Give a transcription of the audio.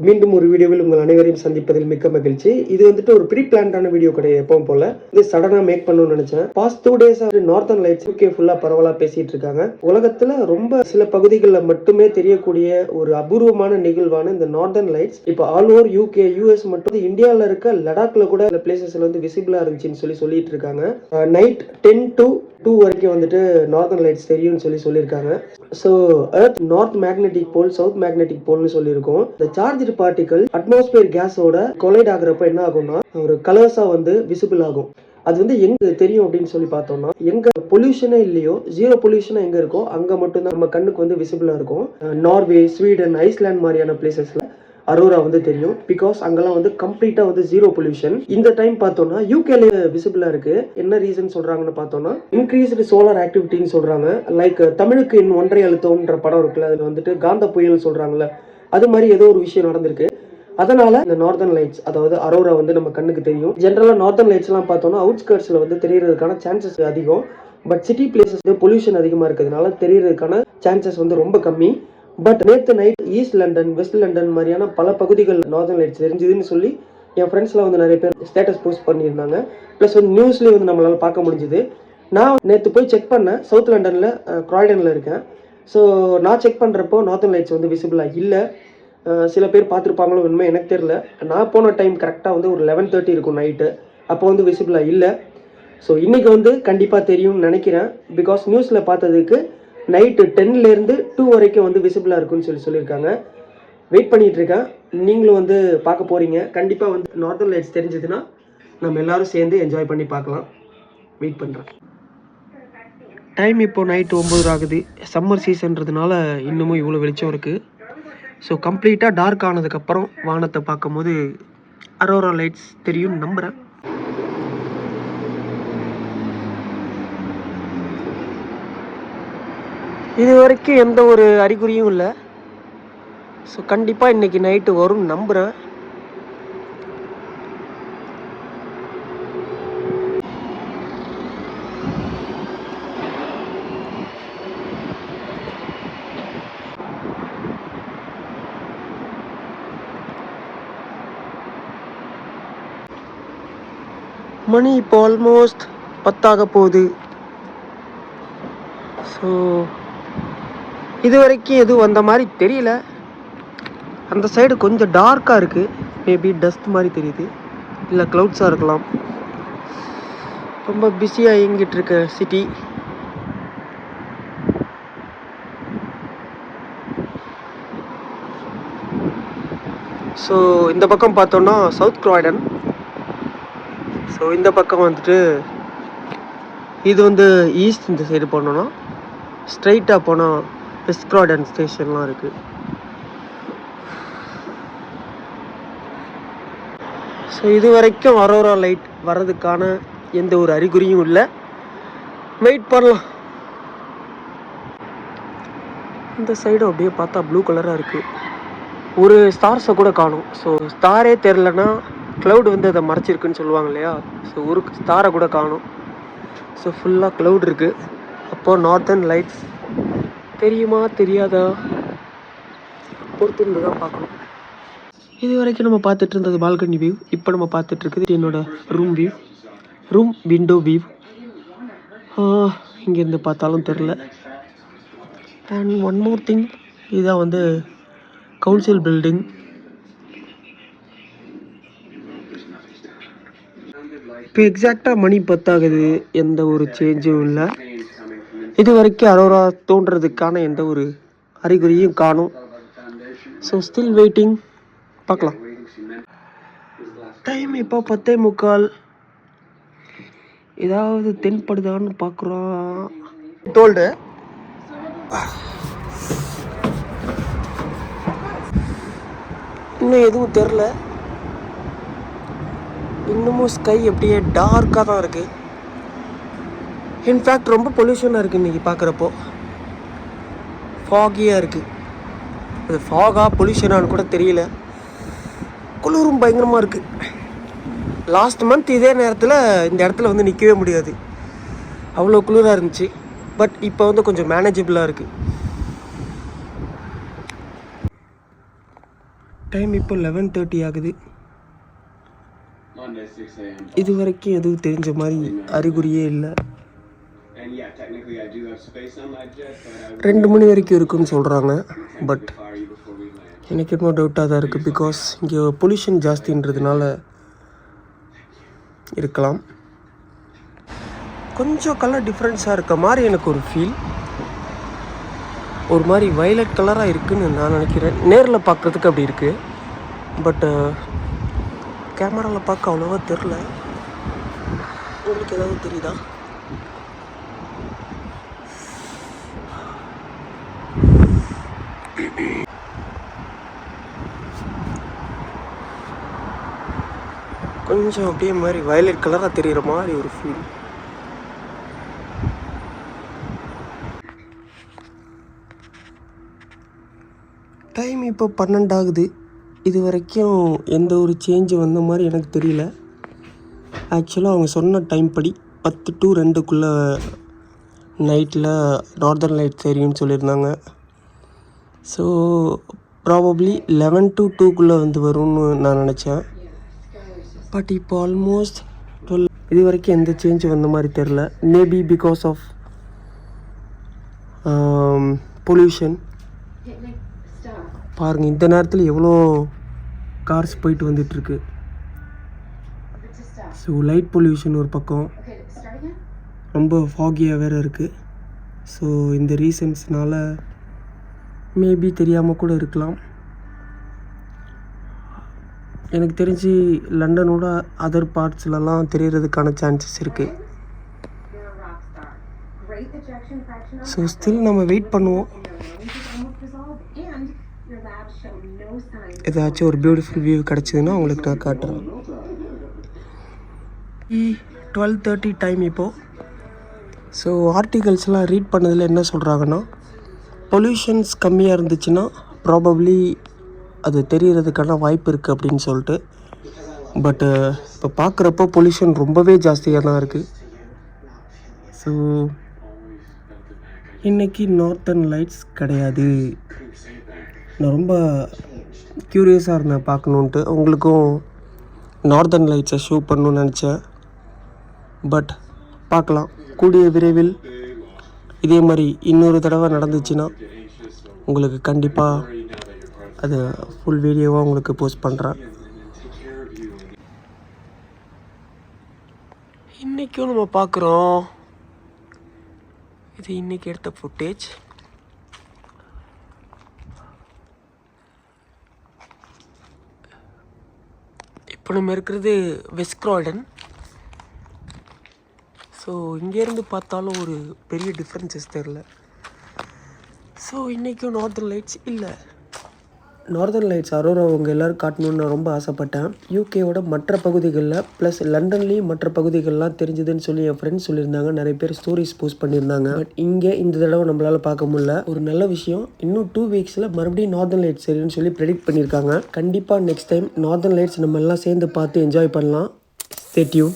மீண்டும் ஒரு வீடியோவில் உங்கள் அனைவரையும் சந்திப்பதில் மிக்க மகிழ்ச்சி. இது வந்துட்டு ஒரு ப்ரீ பிளான்டான வீடியோ கிடையாது. எப்பவும் போல இது சடனா மேக் பண்ணணும்னு நினைச்சேன். Past 2 days northern lights UK ஃபுல்லா பரவலா பேசிட்டு இருக்காங்க. உலகத்துல ரொம்ப சில பகுதிகளில் மட்டுமே தெரியக்கூடிய ஒரு அபூர்வமான நிகழ்வான இந்த நார்தர்ன் லைட்ஸ் இப்போ ஆல் ஓவர் UK US மட்டும் இந்தியாவில் இருக்க லடாக்ல கூட சில பிளேசஸ்ல வந்து விசிபிளா இருந்துச்சுன்னு சொல்லிட்டு இருக்காங்க. நைட் 10 to 2 வரைக்கும் வந்துட்டு நார்தர்ன் லைட்ஸ் தெரியும்னு சொல்லியிருக்காங்க. ஸோ எர்த் நார்த் மேக்னெட்டிக் போல், சவுத் மேக்னெட்டிக் போல்னு சொல்லியிருக்கோம். இந்த சார்ஜ்டு பார்ட்டிகல் அட்மாஸ்பியர் கேஸோட கொலைட் ஆகுறப்ப என்ன ஆகும்னா ஒரு கலர்ஸா வந்து விசிபிள் ஆகும். அது வந்து எங்க தெரியும் அப்படின்னு சொல்லி பார்த்தோம்னா, எங்க பொல்யூஷனே இல்லையோ, ஜீரோ பொல்யூஷன் எங்க இருக்கோ அங்க மட்டும்தான் நம்ம கண்ணுக்கு வந்து விசிபிளா இருக்கும். நார்வே, ஸ்வீடன், ஐஸ்லாந்து மாதிரியான பிளேசஸ்ல அரோரா வந்து தெரியும். பிகாஸ் அங்கெல்லாம் வந்து கம்ப்ளீட்டா வந்து ஜீரோ பொல்யூஷன். இந்த டைம் பார்த்தோம்னா யூகேல விசிபிளா இருக்கு. என்ன ரீசன் சொல்றாங்கன்னு பார்த்தோம்னா, இன்க்ரீஸ்டு சோலார் ஆக்டிவிட்டின்னு சொல்றாங்க. லைக் தமிழுக்கு இன் ஒன்றை அழுத்தம்ன்ற படம் இருக்குல்ல, அதுல வந்துட்டு காந்த புயல் சொல்றாங்கல்ல, அது மாதிரி ஏதோ ஒரு விஷயம் நடந்திருக்கு. அதனால இந்த நார்தர்ன் லைட்ஸ், அதாவது அரோரா வந்து நம்ம கண்ணுக்கு தெரியும். ஜென்ரலா நார்தர்ன் லைட்ஸ் எல்லாம் பார்த்தோம்னா அவுட்ஸ்கர்ட்ஸ்ல வந்து தெரியறதுக்கான சான்சஸ் அதிகம். பட் சிட்டி பிளேசஸ் பொல்யூஷன் அதிகமா இருக்கிறதுனால தெரியறதுக்கான சான்சஸ் வந்து ரொம்ப கம்மி. பட் நேற்று night east London, west London மாதிரியான பல பகுதிகள் நார்தர்ன் லைட்ஸ் தெரிஞ்சுதுன்னு சொல்லி என் ஃப்ரெண்ட்ஸ்லாம் வந்து நிறைய பேர் ஸ்டேட்டஸ் போஸ்ட் பண்ணியிருந்தாங்க. ப்ளஸ் வந்து நியூஸ்லேயே வந்து நம்மளால பார்க்க முடிஞ்சுது. நான் நேற்று போய் செக் பண்ணேன். சவுத் லண்டனில் க்ராய்டனில் இருக்கேன். ஸோ நான் செக் பண்ணுறப்போ நார்தர்ன் லைட்ஸ் வந்து விசிபிளாக இல்லை. சில பேர் பார்த்துருப்பாங்களோ உண்மை எனக்கு தெரியல. நான் போன டைம் கரெக்டாக வந்து ஒரு 11:30 இருக்கும் நைட்டு. அப்போ வந்து விசிபிளாக இல்லை. ஸோ இன்றைக்கி வந்து கண்டிப்பாக தெரியும்னு நினைக்கிறேன். பிகாஸ் நியூஸில் பார்த்ததுக்கு நைட்டு 10லேருந்து 2 வரைக்கும் வந்து விசிபிளாக இருக்குன்னு சொல்லியிருக்காங்க. வெயிட் பண்ணிகிட்டு இருக்கேன். நீங்களும் வந்து பார்க்க போகிறீங்க. கண்டிப்பாக வந்து நார்தர்ன் லைட்ஸ் தெரிஞ்சதுன்னா நம்ம எல்லோரும் சேர்ந்து என்ஜாய் பண்ணி பார்க்கலாம். வெயிட் பண்ணுறேன். டைம் இப்போ நைட்டு 9 ஆகுது. சம்மர் சீசன்றதுனால இன்னமும் இவ்வளோ வெளிச்சம் இருக்குது. ஸோ கம்ப்ளீட்டாக டார்க் ஆனதுக்கப்புறம் வானத்தை பார்க்கும்போது அரோரா லைட்ஸ் தெரியும்னு நம்புகிறேன். இது வரைக்கும் எந்த ஒரு அறிகுறியும் இல்லை. ஸோ கண்டிப்பாக இன்றைக்கி நைட்டு வரும்னு நம்புகிறேன். மணி இப்போ ஆல்மோஸ்ட் 10 போகுது. ஸோ இது வரைக்கும் எதுவும் வந்த மாதிரி தெரியல. அந்த சைடு கொஞ்சம் டார்க்காக இருக்குது. மேபி டஸ்ட் மாதிரி தெரியுது, இல்லை க்ளவுட்ஸாக இருக்கலாம். ரொம்ப பிஸியாக இயங்கிட்டு இருக்க சிட்டி. ஸோ இந்த பக்கம் பார்த்தோன்னா சவுத் க்ராய்டன். ஸோ இந்த பக்கம் வந்துட்டு இது வந்து ஈஸ்ட். இந்த சைடு போனோன்னா ஸ்ட்ரைட்டாக போனால் வெஸ்ட் க்ராய்டன் ஸ்டேஷன்லாம் இருக்குது. ஸோ இது வரைக்கும் அரோரா லைட் வர்றதுக்கான எந்த ஒரு அறிகுறியும் இல்லை. வெயிட் பண்ணலாம். இந்த சைடு அப்படியே பார்த்தா ப்ளூ கலராக இருக்குது. ஒரு ஸ்டார்ஸை கூட காணும். ஸோ ஸ்டாரே தெரிலனா க்ளவுட் வந்து அதை மறைச்சிருக்குன்னு சொல்லுவாங்க இல்லையா. ஸோ ஒரு ஸ்டாரை கூட காணும். ஸோ ஃபுல்லாக க்ளவுட் இருக்குது. அப்போது நார்தர்ன் லைட்ஸ் தெரியுமா தெரியாதா பொறுத்திருந்து தான் பார்க்கணும். இது வரைக்கும் நம்ம பார்த்துட்டு இருந்தது பால்கனி வியூ. இப்போ நம்ம பார்த்துட்டு இருக்குது என்னோடய room view, room window view. இங்கேருந்து பார்த்தாலும் தெரில. அண்ட் ஒன் மோர் திங், இதுதான் வந்து கவுன்சில் பில்டிங். இப்போ எக்ஸாக்டாக மணி 10 ஆகுது. எந்த ஒரு சேஞ்சும் இல்லை. இது வரைக்கும் அரோரா தோன்றதுக்கான எந்த ஒரு அறிகுறியும் காணும். So still waiting. பார்க்கலாம். டைம் இப்போ 10:45. ஏதாவது தென்படுதான்னு பார்க்குறோம். டோல்டு இன்னும் எதுவும் தெரில. இன்னமும் ஸ்கை அப்படியே டார்க்காக தான் இருக்குது. இன்ஃபேக்ட் ரொம்ப பொல்யூஷனாக இருக்குது இன்றைக்கி பார்க்குறப்போ. ஃபாகியாக இருக்குது. அது ஃபாகா பொல்யூஷனானு கூட தெரியல. குளிரும் பயங்கரமாக இருக்குது. லாஸ்ட் மந்த் இதே நேரத்தில் இந்த இடத்துல வந்து நிற்கவே முடியாது, அவ்வளோ குளிராக இருந்துச்சு. பட் இப்போ வந்து கொஞ்சம் மேனேஜபிளாக இருக்குது. டைம் இப்போ 11:30 ஆகுது. இது வரைக்கும் எதுவும் தெரிஞ்ச மாதிரி அறிகுறியே இல்லை. 2 மணி வரைக்கும் இருக்குன்னு சொல்கிறாங்க. பட் எனக்கு இன்னும் டவுட்டாக தான் இருக்குது. பிகாஸ் இங்கே பொல்யூஷன் ஜாஸ்தின்றதுனால இருக்கலாம். கொஞ்சம் கலர் டிஃப்ரென்ஸாக இருக்க மாதிரி எனக்கு ஒரு ஃபீல். ஒரு மாதிரி வயலட் கலராக இருக்குதுன்னு நான் நினைக்கிறேன். நேரில் பார்க்குறதுக்கு அப்படி இருக்குது. பட் கேமராவில் பார்க்க அவ்வளோவா தெரில. உங்களுக்கு ஏதாவது தெரியுதா? கொஞ்சம் அப்படியே மாதிரி வயலட் கலராக தெரிகிற மாதிரி ஒரு ஃபீல். டைம் இப்போ 12 ஆகுது. இது வரைக்கும் எந்த ஒரு சேஞ்சு வந்த மாதிரி எனக்கு தெரியல. ஆக்சுவலாக அவங்க சொன்ன டைம் படி 10 to 2 நைட்டில் நார்தர்ன் லைட்ஸ் தெரியும்னு சொல்லியிருந்தாங்க. ஸோ ப்ராபப்ளி 11 to 2 வந்து வரும்னு நான் நினச்சேன். பட் இப்போ ஆல்மோஸ்ட் 12. இது வரைக்கும் எந்த சேஞ்சு வந்த மாதிரி தெரில. Maybe because of pollution. பாருங்கள், இந்த நேரத்தில் எவ்வளோ கார்ஸ் போயிட்டு வந்துட்டுருக்கு. ஸோ லைட் பொல்யூஷன் ஒரு பக்கம், ரொம்ப ஃபாகியாக வேறு இருக்குது. ஸோ இந்த ரீசன்ஸ்னால் மேபி தெரியாமல் கூட இருக்கலாம். எனக்கு தெரிஞ்சு லண்டனோட அதர் பார்ட்ஸ்லலாம் தெரியறதுக்கான சான்சஸ் இருக்குது. ஸோ ஸ்டில் நம்ம வெயிட் பண்ணுவோம். ஏதாச்சும் ஒரு பியூட்டிஃபுல் வியூ கிடச்சிதுன்னா உங்களுக்கு நான் காட்டுறேன். 12:30 டைம் இப்போது. ஸோ ஆர்டிகல்ஸ்லாம் ரீட் பண்ணதில் என்ன சொல்கிறாங்கன்னா, பொல்யூஷன்ஸ் கம்மியாக இருந்துச்சுன்னா ப்ராபப்ளி அது தெரியறதுக்கான வாய்ப்பு இருக்குது அப்படின்னு சொல்லிட்டு. பட்டு இப்போ பார்க்குறப்போ பொல்யூஷன் ரொம்பவே ஜாஸ்தியாக தான் இருக்குது. ஸோ இன்றைக்கி நார்தர்ன் லைட்ஸ் கிடையாது. நான் ரொம்ப க்யூரியஸாக இருந்தேன் பார்க்கணுன்ட்டு. உங்களுக்கும் நார்தர்ன் லைட்ஸை ஷோ பண்ணணுன்னு நினச்சேன். பட் பார்க்கலாம், கூடிய விரைவில் இதே மாதிரி இன்னொரு தடவை நடந்துச்சுன்னா உங்களுக்கு கண்டிப்பாக அது ஃபுல் வீடியோவாக உங்களுக்கு போஸ்ட் பண்ணுறேன். இன்றைக்கும் நம்ம பார்க்குறோம். இது இன்றைக்கி எடுத்த ஃபுட்டேஜ். இப்போ நம்ம இருக்கிறது வெஸ்ட் கிராய்டன். ஸோ இங்கேருந்து பார்த்தாலும் ஒரு பெரிய டிஃப்ரென்சஸ் தெரில. ஸோ இன்றைக்கும் நார்தர்ன் லைட்ஸ் இல்லை. நார்தர்ன் லைட்ஸ் அரோரா அவங்க எல்லோரும் காட்டணுன்னு நான் ரொம்ப ஆசைப்பட்டேன். யூகேவோட மற்ற பகுதிகளில் ப்ளஸ் லண்டன்லேயும் மற்ற பகுதிகள்லாம் தெரிஞ்சுதுன்னு சொல்லி என் ஃப்ரெண்ட்ஸ் சொல்லியிருந்தாங்க. நிறைய பேர் ஸ்டோரிஸ் போஸ்ட் பண்ணியிருந்தாங்க. பட் இங்கே இந்த தடவை நம்மளால் பார்க்க முடியல. ஒரு நல்ல விஷயம், இன்னும் 2 வீக்ஸில் மறுபடியும் நார்தர்ன் லைட்ஸ் சரின்னு சொல்லி ப்ரெடிக்ட் பண்ணியிருக்காங்க. கண்டிப்பாக நெக்ஸ்ட் டைம் நார்தர்ன் லைட்ஸ் நம்ம எல்லாம் சேர்ந்து பார்த்து என்ஜாய் பண்ணலாம். Stay tune.